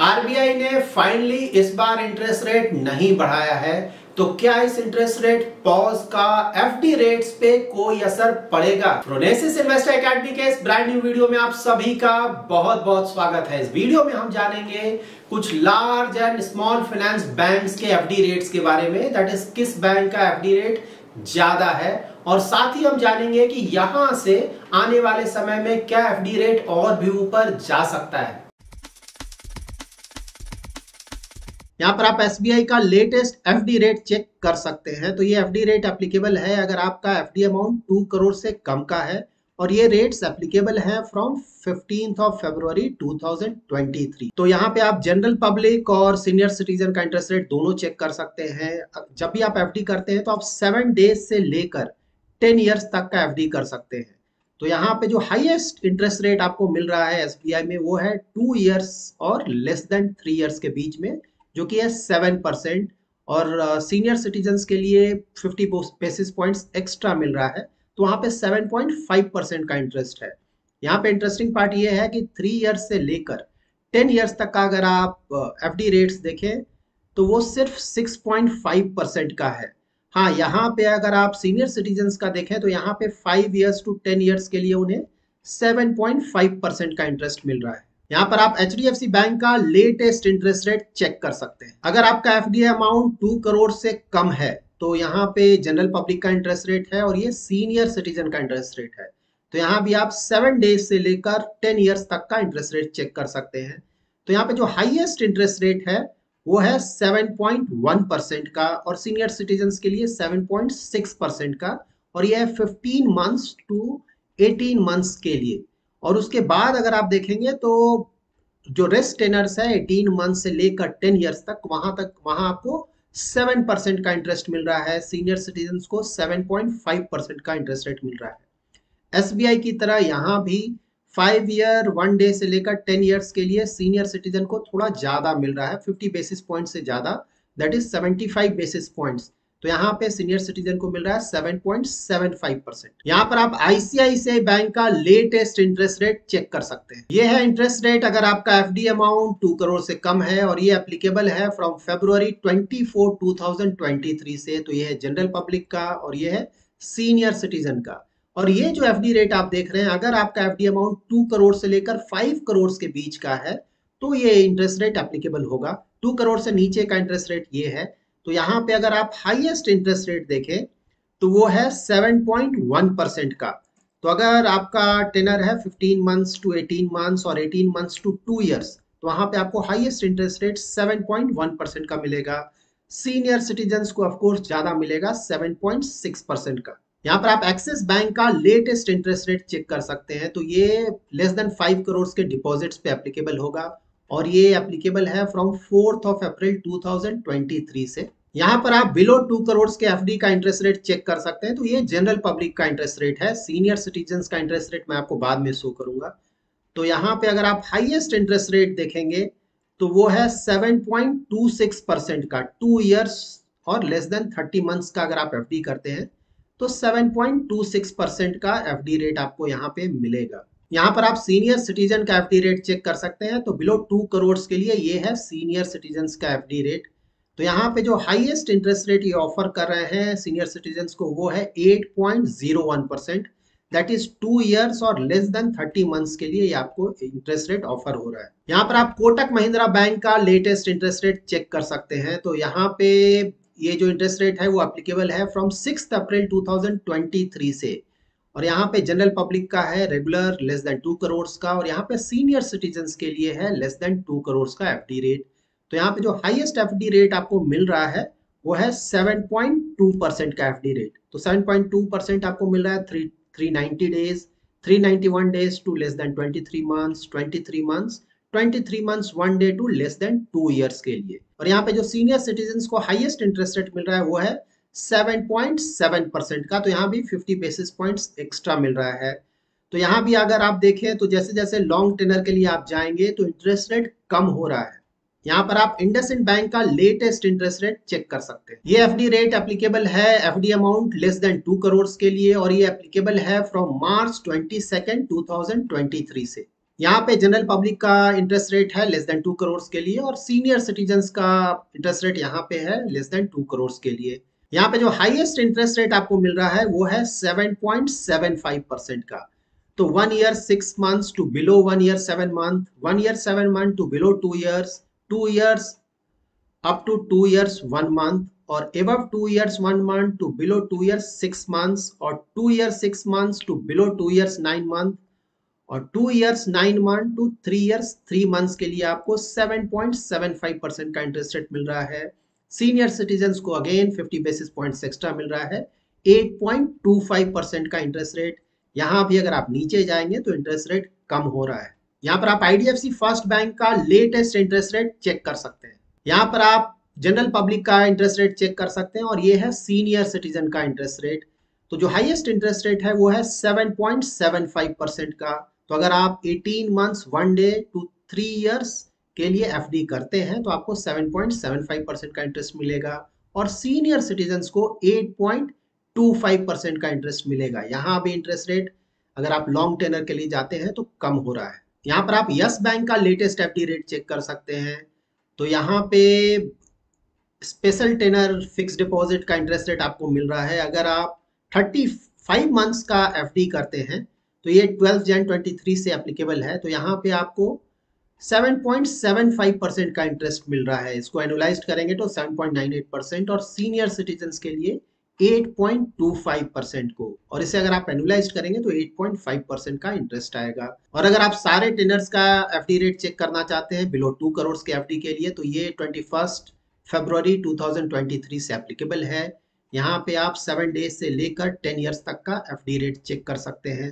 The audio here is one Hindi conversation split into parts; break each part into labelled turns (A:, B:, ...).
A: आरबीआई ने फाइनली इस बार इंटरेस्ट रेट नहीं बढ़ाया है, तो क्या इस इंटरेस्ट रेट पॉज का एफडी रेट्स पे कोई असर पड़ेगा? प्रोनेसिस इन्वेस्टर एकेडमी के इस ब्रांड न्यू वीडियो में आप सभी का बहुत बहुत स्वागत है। इस वीडियो में हम जानेंगे कुछ large and small finance banks के एफडी रेट्स के बारे में, दैट इज किस बैंक का एफडी रेट ज्यादा है, और साथ ही हम जानेंगे कि यहां से आने वाले समय में क्या एफडी रेट और भी ऊपर जा सकता है। यहाँ पर आप एसबीआई का लेटेस्ट एफडी रेट चेक कर सकते हैं। तो ये एफडी रेट एप्लीकेबल है अगर आपका एफडी अमाउंट 2 करोड़ से कम का है, और ये रेट्स एप्लीकेबल है फ्रॉम 15 फरवरी 2023। तो यहाँ पे आप जनरल पब्लिक और सीनियर सिटीजन का इंटरेस्ट रेट दोनों चेक कर सकते हैं। जब भी आप एफडी करते हैं तो आप 7 डेज से लेकर 10 ईयर्स तक का एफडी कर सकते हैं। तो यहाँ पे जो हाईएस्ट इंटरेस्ट रेट आपको मिल रहा है एसबीआई में वो है 2 ईयर्स और लेस देन 3 ईयर्स के बीच में, जो कि है 7%, और सीनियर सिटीजन्स के लिए 50 बेसिस पॉइंट्स एक्स्ट्रा मिल रहा है, तो वहाँ पे 7.5% का इंटरेस्ट है। यहाँ पे इंटरेस्टिंग पार्ट ये है कि 3 ईयर्स से लेकर 10 ईयर्स तक का अगर आप एफडी रेट्स देखें तो वो सिर्फ 6.5% का है। हाँ, यहाँ पे अगर आप सीनियर सिटीजन्स का देखें तो यहाँ पे 5 ईयर्स टू 10 ईयर्स के लिए उन्हें 7.5% का इंटरेस्ट मिल रहा है। यहाँ पर आप एचडीएफसी बैंक का लेटेस्ट इंटरेस्ट रेट चेक कर सकते हैं। अगर आपका एफडी अमाउंट 2 करोड़ से कम है तो यहाँ पे जनरल पब्लिक का इंटरेस्ट रेट है, और ये सीनियर सिटीजन का इंटरेस्ट रेट है। तो यहाँ भी आप 7 डेज से लेकर 10 ईयर्स तक का इंटरेस्ट रेट चेक कर सकते हैं। तो यहाँ पे जो हाईएस्ट इंटरेस्ट रेट है वो है 7.1% का, और सीनियर सिटीजन के लिए 7.6% का, और ये है 15 मंथ्स टू 18 मंथ्स के लिए। और उसके बाद अगर आप देखेंगे तो जो रेस्ट टेनर्स है 18 मंथ से लेकर 10 ईयर्स तक, वहां आपको 7% का इंटरेस्ट मिल रहा है। सीनियर सिटीजन को 7.5% का इंटरेस्ट रेट मिल रहा है। एसबीआई की तरह यहाँ भी 5 ईयर 1 डे से लेकर 10 ईयर्स के लिए सीनियर सिटीजन को थोड़ा ज्यादा मिल रहा है, 50 बेसिस पॉइंट से ज्यादा, दैट इज 75 बेसिस पॉइंट्स। तो यहाँ पे सीनियर सिटीजन को मिल रहा है 7.75%। यहाँ पर आप आईसीआईसीआई बैंक का लेटेस्ट इंटरेस्ट रेट चेक कर सकते हैं। ये है इंटरेस्ट रेट अगर आपका एफडी अमाउंट 2 करोड़ से कम है, और ये एप्लीकेबल है फ्रॉम फरवरी 24 2023 से। तो ये है जनरल पब्लिक का और ये है सीनियर सिटीजन का। और ये जो एफडी रेट आप देख रहे हैं, अगर आपका एफडी अमाउंट 2 करोड़ से लेकर 5 करोड़ के बीच का है तो ये इंटरेस्ट रेट एप्लीकेबल होगा। 2 करोड़ से नीचे का इंटरेस्ट रेट ये है। तो यहाँ पे अगर आप हाईएस्ट इंटरेस्ट रेट देखें तो वो है 7.1% का। तो अगर आपका टेनर है 15 मंथ्स टू 18 मंथ्स और 18 मंथ्स टू 2 ईयर्स, तो वहां पे आपको हाईएस्ट इंटरेस्ट रेट 7.1% का मिलेगा। सीनियर सिटीजन्स को ऑफ कोर्स ज्यादा मिलेगा, 7.6% का। यहाँ पर आप एक्सिस बैंक का लेटेस्ट इंटरेस्ट रेट चेक कर सकते हैं। तो ये लेस देन 5 करोड़ के डिपॉजिट्स पे एप्लीकेबल होगा, और ये एप्लीकेबल है फ्रॉम 4 अप्रैल 2023 से। यहाँ पर आप बिलो 2 करोड़ के एफडी का इंटरेस्ट रेट चेक कर सकते हैं। तो ये जनरल पब्लिक का इंटरेस्ट रेट है। सीनियर सिटीजन्स का इंटरेस्ट रेट मैं आपको बाद में शो करूंगा। तो यहाँ पे अगर आप हाईएस्ट इंटरेस्ट रेट देखेंगे तो वो है 7.26% का। 2 ईयर्स और लेस देन 30 मंथ्स का अगर आप एफडी करते हैं तो 7.26% का एफडी रेट आपको यहाँ पे मिलेगा। यहाँ पर आप सीनियर सिटीजन का एफडी रेट चेक कर सकते हैं। तो बिलो 2 करोड़ के लिए ये है सीनियर सिटीजन का एफडी रेट। तो यहाँ पे जो हाईएस्ट इंटरेस्ट रेट ये ऑफर कर रहे हैं सीनियर सिटीजन को वो है 8.01%, दैट इज 2 ईयर्स और लेस देन 30 मंथ्स के लिए ये आपको इंटरेस्ट रेट ऑफर हो रहा है। यहाँ पर आप कोटक महिंद्रा बैंक का लेटेस्ट इंटरेस्ट रेट चेक कर सकते हैं। तो यहाँ पे ये जो इंटरेस्ट रेट है वो एप्लीकेबल है फ्रॉम 6 अप्रैल 2023 से, और यहाँ पे जनरल पब्लिक का है रेगुलर लेस देन 2 करोड़ का, और यहाँ पे सीनियर सिटीजन के लिए है लेस देन 2 करोड़ का एफडी रेट। तो यहाँ पे जो हाईएस्ट एफडी रेट आपको मिल रहा है वो है 7.2% का एफडी रेट। तो 7.2% आपको मिल रहा है 390 days, 391 days to less than 23 months, 23 months 1 day to less than 2 years के लिए। और यहाँ पे जो सीनियर सिटीजन को हाईएस्ट इंटरेस्ट रेट मिल रहा है वो है 7.7% का। तो यहाँ भी 50 बेसिस पॉइंट्स एक्स्ट्रा मिल रहा है। तो यहाँ भी अगर आप देखें तो जैसे जैसे लॉन्ग टेनर के लिए आप जाएंगे तो इंटरेस्ट रेट कम हो रहा है। यहाँ पर आप इंडसइंड बैंक का लेटेस्ट इंटरेस्ट रेट चेक कर सकते हैं। ये एफडी रेट एप्लीकेबल है FD amount less than 2 crore के लिए, और ये एप्लीकेबल है फ्रॉम मार्च 22 2023 से। यहाँ पे जनरल पब्लिक का इंटरेस्ट रेट है लेस देन 2 करोड़ के लिए और सीनियर सिटीजन्स का इंटरेस्ट रेट यहाँ पे है लेस देन 2 करोड़ के लिए। यहाँ पे जो हाईएस्ट इंटरेस्ट रेट आपको मिल रहा है वो है 7.75% का। तो 1 year 6 months to below 1 year 7 month, 1 year 7 month to below 2 years, 2 years up to 2 years 1 month or above 2 years 1 month to below 2 years 6 months or 2 years 6 months to below 2 years 9 month और 2 years 9 month to 3 years 3 months के लिए आपको 7.75% का इंटरेस्ट रेट मिल रहा है। सीनियर सिटीजन्स को अगेन 50 बेसिस पॉइंट्स एक्स्ट्रा मिल रहा है 8.25% का इंटरेस्ट रेट। यहाँ भी अगर आप नीचे जाएंगे तो इंटरेस्ट रेट कम हो रहा है। यहाँ पर आप आईडीएफसी फर्स्ट बैंक का लेटेस्ट इंटरेस्ट रेट चेक कर सकते हैं। यहाँ पर आप जनरल पब्लिक का इंटरेस्ट रेट चेक कर सकते हैं और ये है सीनियर सिटीजन का इंटरेस्ट रेट। तो जो हाईएस्ट इंटरेस्ट रेट है वो है 7.75% का। तो अगर आप 18 मंथ्स 1 डे टू 3 इयर्स के लिए एफडी करते हैं तो आपको 7.75% का इंटरेस्ट मिलेगा और सीनियर सिटीजन्स को 8.25% का इंटरेस्ट मिलेगा। यहाँ भी इंटरेस्ट रेट अगर आप लॉन्ग टेनर के लिए जाते हैं तो कम हो रहा है। यहाँ पर आप यस बैंक का लेटेस्ट एफडी रेट चेक कर सकते हैं। तो यहाँ पे स्पेशल टेनर फिक्स डिपॉजिट का इंटरेस्ट रेट आपको मिल रहा है। अगर आप 35 मंथ्स का एफडी करते हैं तो ये 12 जन 23 से एप्लीकेबल है। तो यहाँ पे आपको 7.75% का इंटरेस्ट मिल रहा है। इसको एनुलाइज्ड करेंगे तो 7.98% और सीनियर सिटीजन्स के लिए 8.25% को, और इसे अगर आप एनुलाइज्ड करेंगे तो 8.5% का इंटरेस्ट आएगा। और अगर आप सारे टेनर्स का एफडी रेट चेक करना चाहते हैं बिलो 2 करोड़ के एफडी के लिए तो ये 21 फरवरी 2023 से एप्लीकेबल है। यहाँ पे आप 7 डेज से लेकर 10 इयर्स तक का एफडी रेट चेक कर सकते हैं।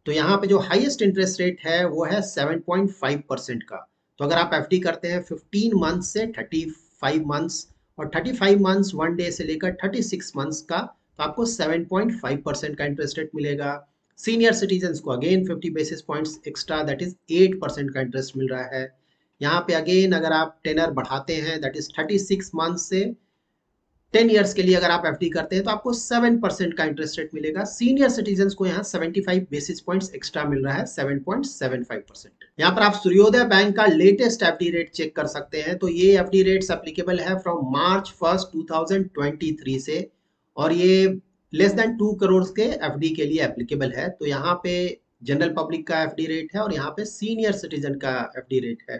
A: तो यहाँ पे जो हाईएस्ट इंटरेस्ट रेट है वो है 7.5% का। तो अगर आप एफडी करते हैं 15 मंथ से 35 मंथ्स और 35 मंथ्स 1 डे से लेकर 36 मंथ्स का तो आपको 7.5% का इंटरेस्ट रेट मिलेगा। सीनियर सिटीजन्स को again 50 basis points extra that is 8% का इंटरेस्ट मिल रहा है। यहाँ पे अगेन अगर आप टेनर बढ़ाते हैं दैट इज 36 मंथ से 10 इयर्स के लिए अगर आप एफडी करते हैं तो आपको 7% का इंटरेस्ट रेट मिलेगा। सीनियर सिटीजन्स को यहाँ 75 बेसिस पॉइंट्स एक्स्ट्रा मिल रहा है 7.75%। यहाँ पर आप सूर्योदय बैंक का लेटेस्ट एफडी रेट चेक कर सकते हैं। तो ये एफडी रेट्स एप्लीकेबल है फ्रॉम मार्च 1 2023 से और ये लेस देन 2 करोड़ के एफडी के लिए एप्लीकेबल है। तो यहाँ पे जनरल पब्लिक का एफडी रेट है और यहाँ पे सीनियर सिटीजन का एफडी रेट है।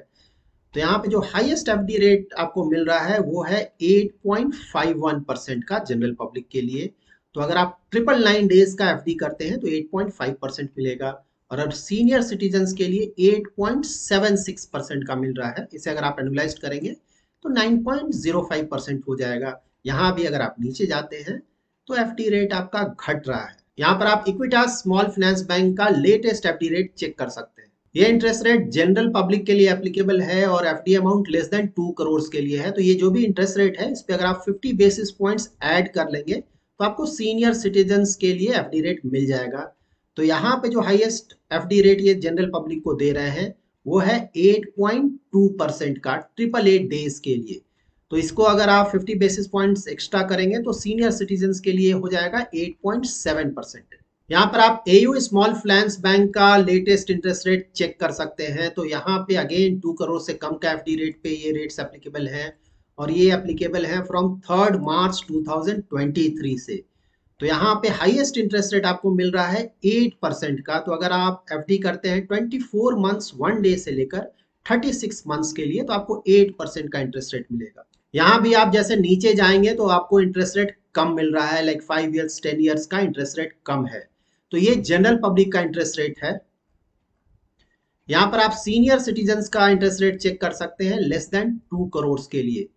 A: तो यहाँ पे जो हाईएस्ट एफडी रेट आपको मिल रहा है वो है 8.51% का जनरल पब्लिक के लिए। तो अगर आप 999 डेज का एफडी करते हैं तो 8.5% मिलेगा और अब सीनियर सिटीजन्स के लिए 8.76% का मिल रहा है। इसे अगर आप एनुलाइज करेंगे तो 9.05% हो जाएगा। यहाँ भी अगर आप नीचे जाते हैं तो एफडी रेट आपका घट रहा है। यहाँ पर आप इक्विटास स्मॉल फाइनेंस बैंक का लेटेस्ट एफडी रेट चेक कर सकते हैं। ये इंटरेस्ट रेट जनरल पब्लिक के लिए एप्लीकेबल है और FD amount less than 2 crore के लिए है। तो ये जो भी इंटरेस्ट रेट है इस पे अगर आप 50 बेसिस पॉइंट्स ऐड कर लेंगे तो आपको सीनियर सिटीजन्स के लिए एफडी रेट मिल जाएगा। तो यहाँ पे जो हाईएस्ट एफडी रेट ये जनरल पब्लिक को दे रहे हैं वो है 8.2% का 888 डेज के लिए। तो इसको अगर आप 50 बेसिस पॉइंट्स एक्स्ट्रा करेंगे तो सीनियर सिटीजन्स के लिए हो जाएगा 8.7%। यहाँ पर आप एयू स्मॉल फाइनेंस बैंक का लेटेस्ट इंटरेस्ट रेट चेक कर सकते हैं। तो यहाँ पे अगेन 2 करोड़ से कम का एफडी रेट पे ये रेट्स एप्लीकेबल हैं और ये एप्लीकेबल है फ्रॉम 3 मार्च 2023 से। तो यहाँ पे हाईएस्ट इंटरेस्ट रेट आपको मिल रहा है 8% का। तो अगर आप एफडी करते हैं 24 मंथ्स 1 डे से लेकर 36 मंथ्स के लिए तो आपको 8% का इंटरेस्ट रेट मिलेगा। यहाँ भी आप जैसे नीचे जाएंगे तो आपको इंटरेस्ट रेट कम मिल रहा है, लाइक 5 इयर्स 10 इयर्स का इंटरेस्ट रेट कम है। तो ये जनरल पब्लिक का इंटरेस्ट रेट है। यहाँ पर आप सीनियर सिटीजन्स का इंटरेस्ट रेट चेक कर सकते हैं लेस देन 2 करोड़ के लिए।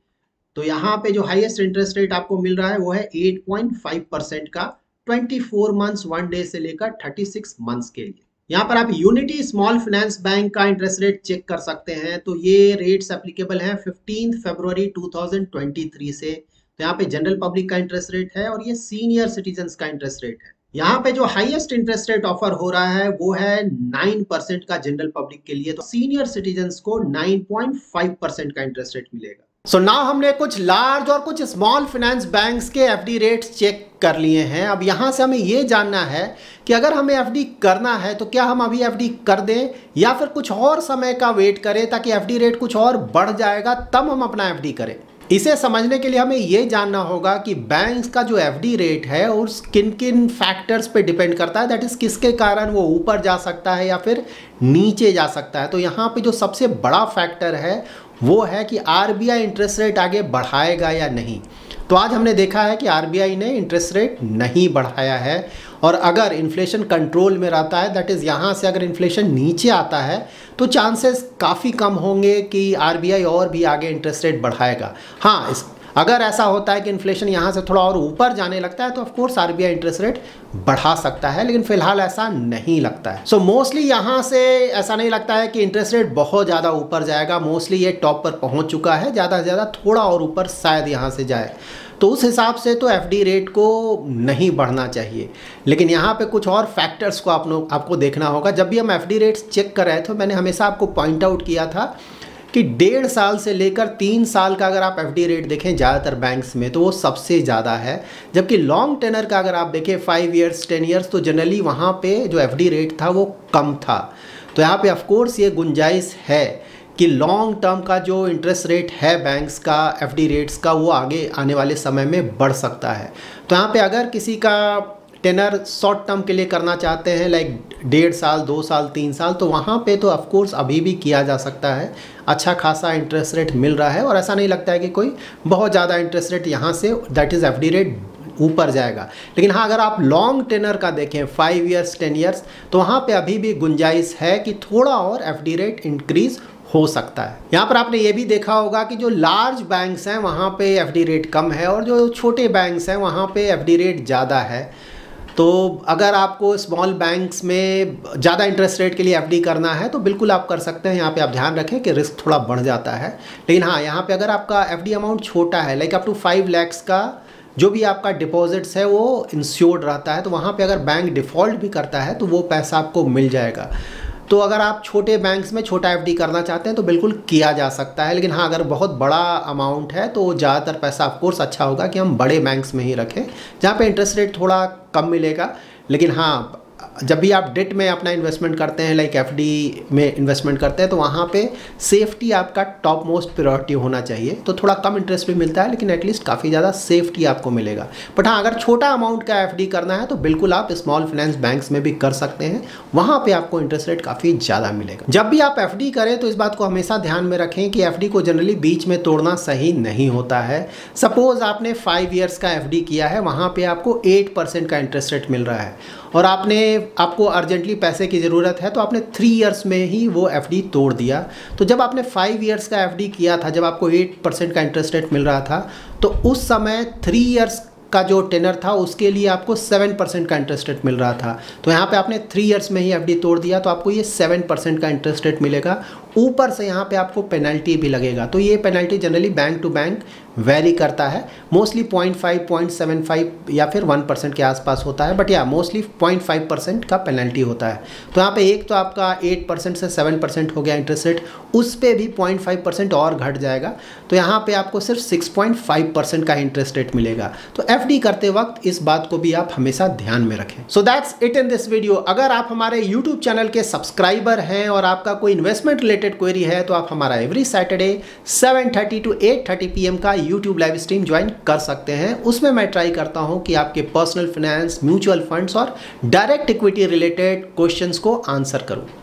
A: तो यहाँ पे जो हाईएस्ट इंटरेस्ट रेट आपको मिल रहा है वो है 8.5% का 24 मंथ्स 1 डे से लेकर 36 मंथ्स के लिए। यहाँ पर आप यूनिटी स्मॉल फाइनेंस बैंक का इंटरेस्ट रेट चेक कर सकते हैं। तो ये रेट्स एप्लीकेबल हैं 15 फरवरी 2023 से। तो यहाँ पे जनरल पब्लिक का इंटरेस्ट रेट है और ये सीनियर सिटीजन्स का इंटरेस्ट रेट है। यहाँ पे जो हाईएस्ट इंटरेस्ट रेट ऑफर हो रहा है वो है 9% का जनरल पब्लिक के लिए। तो सीनियर सिटीजन्स को 9.5% का इंटरेस्ट रेट मिलेगा। सो नाउ हमने कुछ लार्ज और कुछ स्मॉल फाइनेंस बैंक्स के एफडी रेट्स चेक कर लिए हैं। अब यहाँ से हमें ये जानना है कि अगर हमें एफडी करना है तो क्या हम अभी एफडी कर दें या फिर कुछ और समय का वेट करें ताकि एफडी रेट कुछ और बढ़ जाएगा तब हम अपना एफडी करें। इसे समझने के लिए हमें ये जानना होगा कि बैंक्स का जो एफडी रेट है उस किन किन फैक्टर्स पे डिपेंड करता है, दैट इज़ किसके कारण वो ऊपर जा सकता है या फिर नीचे जा सकता है। तो यहाँ पे जो सबसे बड़ा फैक्टर है वो है कि आरबीआई इंटरेस्ट रेट आगे बढ़ाएगा या नहीं। तो आज हमने देखा है कि आरबीआई ने इंटरेस्ट रेट नहीं बढ़ाया है और अगर इन्फ्लेशन कंट्रोल में रहता है, दैट इज़ यहाँ से अगर इन्फ्लेशन नीचे आता है तो चांसेस काफ़ी कम होंगे कि आरबीआई और भी आगे इंटरेस्ट रेट बढ़ाएगा। हाँ, अगर ऐसा होता है कि इन्फ्लेशन यहाँ से थोड़ा और ऊपर जाने लगता है तो ऑफकोर्स आरबीआई इंटरेस्ट रेट बढ़ा सकता है, लेकिन फिलहाल ऐसा नहीं लगता है। सो मोस्टली यहाँ से ऐसा नहीं लगता है कि इंटरेस्ट रेट बहुत ज़्यादा ऊपर जाएगा। मोस्टली ये टॉप पर पहुँच चुका है, ज़्यादा से ज़्यादा थोड़ा और ऊपर शायद यहाँ से जाए। तो उस हिसाब से तो एफडी रेट को नहीं बढ़ना चाहिए, लेकिन यहाँ पे कुछ और फैक्टर्स को आपको देखना होगा। जब भी हम एफडी रेट्स चेक कर रहे थे मैंने हमेशा आपको पॉइंट आउट किया था कि 1.5 साल से लेकर 3 साल का अगर आप एफडी रेट देखें ज़्यादातर बैंक्स में तो वो सबसे ज़्यादा है, जबकि लॉन्ग टेनर का अगर आप देखें 5 ईयर्स 10 ईयर्स तो जनरली वहाँ पे जो एफडी रेट था वो कम था। तो यहाँ पे ऑफकोर्स ये गुंजाइश है कि लॉन्ग टर्म का जो इंटरेस्ट रेट है बैंक्स का एफडी रेट्स का वो आगे आने वाले समय में बढ़ सकता है। तो यहाँ पे अगर किसी का टेनर शॉर्ट टर्म के लिए करना चाहते हैं लाइक 1.5 साल 2 साल 3 साल तो वहाँ पे तो ऑफकोर्स अभी भी किया जा सकता है। अच्छा खासा इंटरेस्ट रेट मिल रहा है और ऐसा नहीं लगता है कि कोई बहुत ज़्यादा इंटरेस्ट रेट यहाँ say that is FD rate ऊपर जाएगा। लेकिन हाँ, अगर आप लॉन्ग टेनर का देखें 5 ईयर्स 10 ईयर्स तो वहाँ पे अभी भी गुंजाइश है कि थोड़ा और एफडी रेट इंक्रीज़ हो सकता है। यहाँ पर आपने ये भी देखा होगा कि जो लार्ज बैंक्स हैं वहाँ पे एफडी रेट कम है और जो छोटे बैंक्स हैं वहाँ पे एफडी रेट ज़्यादा है। तो अगर आपको स्मॉल बैंक्स में ज़्यादा इंटरेस्ट रेट के लिए एफडी करना है तो बिल्कुल आप कर सकते हैं। यहाँ पे आप ध्यान रखें कि रिस्क थोड़ा बढ़ जाता है, लेकिन हाँ यहाँ पे अगर आपका एफडी अमाउंट छोटा है लाइक अप टू 5 लाख का जो भी आपका डिपॉजिट्स है वो इंश्योर्ड रहता है तो वहाँ पे अगर बैंक डिफ़ॉल्ट भी करता है तो वो पैसा आपको मिल जाएगा। तो अगर आप छोटे बैंक्स में छोटा एफडी करना चाहते हैं तो बिल्कुल किया जा सकता है, लेकिन हाँ अगर बहुत बड़ा अमाउंट है तो ज़्यादातर पैसा ऑफकोर्स अच्छा होगा कि हम बड़े बैंक्स में ही रखें जहाँ पे इंटरेस्ट रेट थोड़ा कम मिलेगा। लेकिन हाँ, जब भी आप डेट में अपना इन्वेस्टमेंट करते हैं लाइक एफडी में इन्वेस्टमेंट करते हैं तो वहाँ पे सेफ्टी आपका टॉप मोस्ट प्रायोरिटी होना चाहिए। तो थोड़ा कम इंटरेस्ट भी मिलता है लेकिन एटलीस्ट काफ़ी ज़्यादा सेफ्टी आपको मिलेगा। बट हाँ, अगर छोटा अमाउंट का एफडी करना है तो बिल्कुल आप स्मॉल फाइनेंस बैंक्स में भी कर सकते हैं, वहाँ पर आपको इंटरेस्ट रेट काफ़ी ज़्यादा मिलेगा। जब भी आप एफडी करें तो इस बात को हमेशा ध्यान में रखें कि एफडी को जनरली बीच में तोड़ना सही नहीं होता है। सपोज़ आपने 5 ईयर्स का एफडी किया है, वहाँ पर आपको 8% का इंटरेस्ट रेट मिल रहा है और आपको अर्जेंटली पैसे की ज़रूरत है तो आपने 3 ईयर्स में ही वो एफडी तोड़ दिया। तो जब आपने 5 ईयर्स का एफडी किया था, जब आपको 8% का इंटरेस्ट रेट मिल रहा था तो उस समय 3 ईयर्स का जो टेनर था उसके लिए आपको 7% का इंटरेस्ट रेट मिल रहा था। तो यहाँ पे आपने 3 ईयर्स में ही एफडी तोड़ दिया तो आपको ये 7% का इंटरेस्ट रेट मिलेगा। ऊपर से यहाँ पे आपको पेनल्टी भी लगेगा। तो ये penalty generally bank to bank vary करता है, मोस्टली 0.5, 0.75 या फिर 1% के आसपास होता है, बट या मोस्टली 0.5% का पेनल्टी होता है। तो यहाँ पे एक तो आपका 8% से 7% हो गया इंटरेस्ट रेट, उस पर भी 0.5% और घट जाएगा तो यहाँ पे आपको सिर्फ 6.5% का इंटरेस्ट रेट मिलेगा। तो एफडी करते वक्त इस बात को भी आप हमेशा ध्यान में रखें। So that's it in this video. अगर आप हमारे यूट्यूब चैनल के सब्सक्राइबर हैं और आपका कोई इन्वेस्टमेंट रिलेटेड क्वेरी है तो आप हमारा एवरी सैटरडे 7:30 to 8:30 PM का यूट्यूब लाइव स्ट्रीम ज्वाइन कर सकते हैं। उसमें मैं ट्राई करता हूं कि आपके पर्सनल फाइनेंस, म्यूचुअल फंड्स और डायरेक्ट इक्विटी रिलेटेड क्वेश्चंस को आंसर करूं।